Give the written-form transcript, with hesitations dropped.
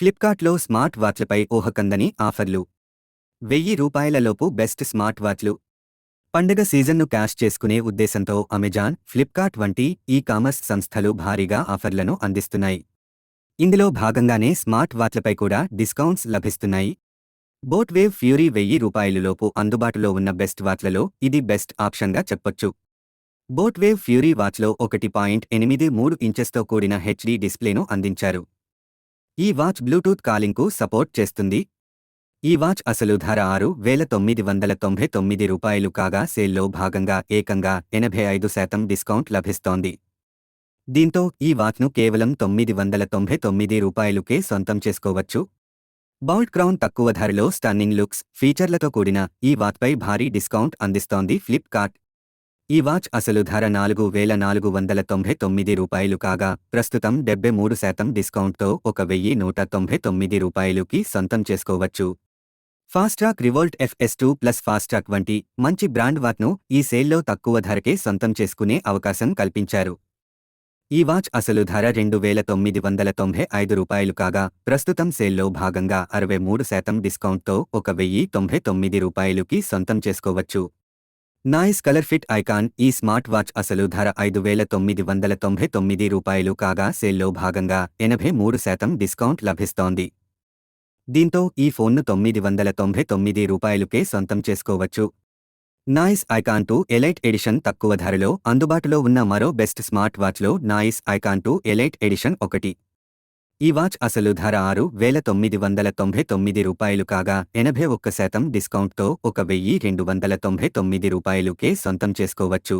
ఫ్లిప్కార్ట్లో స్మార్ట్ వాచ్లపై ఊహకందని ఆఫర్లు. రూ. 1000 బెస్ట్ స్మార్ట్ వాచ్లు. పండగ సీజన్ను క్యాష్ చేసుకునే ఉద్దేశంతో అమెజాన్, ఫ్లిప్కార్ట్ వంటి ఈ-కామర్స్ సంస్థలు భారీగా ఆఫర్లను అందిస్తున్నాయి. ఇందులో భాగంగానే స్మార్ట్ వాచ్లపై కూడా డిస్కౌంట్స్ లభిస్తున్నాయి. బోట్ వేవ్ ఫ్యూరీ రూ. 1000 అందుబాటులో ఉన్న బెస్ట్ వాచ్లలో ఇది బెస్ట్ ఆప్షన్గా చెప్పొచ్చు. బోట్ వేవ్ ఫ్యూరీ వాచ్లో 1.83 ఇంచెస్తో కూడిన హెచ్డీ డిస్ప్లేను అందించారు. ఈ వాచ్ బ్లూటూత్ కాలింగ్కు సపోర్ట్ చేస్తుంది. ఈ వాచ్ అసలు ధర రూ. 6,999 కాగా సేల్లో భాగంగా ఏకంగా 85% డిస్కౌంట్ లభిస్తోంది. దీంతో ఈ వాచ్ను కేవలం రూ. 999కే సొంతం చేసుకోవచ్చు. బౌల్ట్ క్రౌన్ తక్కువ ధరలో స్టన్నింగ్ లుక్స్, ఫీచర్లతో కూడిన ఈ వాచ్పై భారీ డిస్కౌంట్ అందిస్తోంది ఫ్లిప్కార్ట్. ఈ వాచ్ అసలు ధర రూ. 4,499 కాగా ప్రస్తుతం 73% డిస్కౌంట్తో రూ. 1,199కి సొంతం చేసుకోవచ్చు. Fastrack revolt FS2 plus Fastrack వంటి మంచి బ్రాండ్ వాచ్ను ఈ సేల్లో తక్కువ ధరకే సొంతం చేసుకునే అవకాశం కల్పించారు. ఈ వాచ్ అసలు ధర రూ. 2,995 కాగా ప్రస్తుతం సేల్లో భాగంగా 63% డిస్కౌంట్తో రూ. 1,099కి సొంతం చేసుకోవచ్చు. నాయిస్ కలర్ ఫిట్ ఐకాన్ ఈ స్మార్ట్ వాచ్ అసలు ధర రూ. 5,999 కాగా సేల్లో భాగంగా 83% డిస్కౌంట్ లభిస్తోంది. దీంతో ఈ ఫోన్ను రూ. 999కే సొంతం చేసుకోవచ్చు. నాయిస్ ఐకాన్ 2 ఎలైట్ ఎడిషన్ తక్కువ ధరలో అందుబాటులో ఉన్న మరో బెస్ట్ స్మార్ట్ వాచ్లో నాయిస్ ఐకాన్ 2 ఎలైట్ ఎడిషన్ ఒకటి. ఈ వాచ్ అసలు ధర రూ. 6,999 కాగా 81% డిస్కౌంట్తో రూ. 1,299కే సొంతం చేసుకోవచ్చు.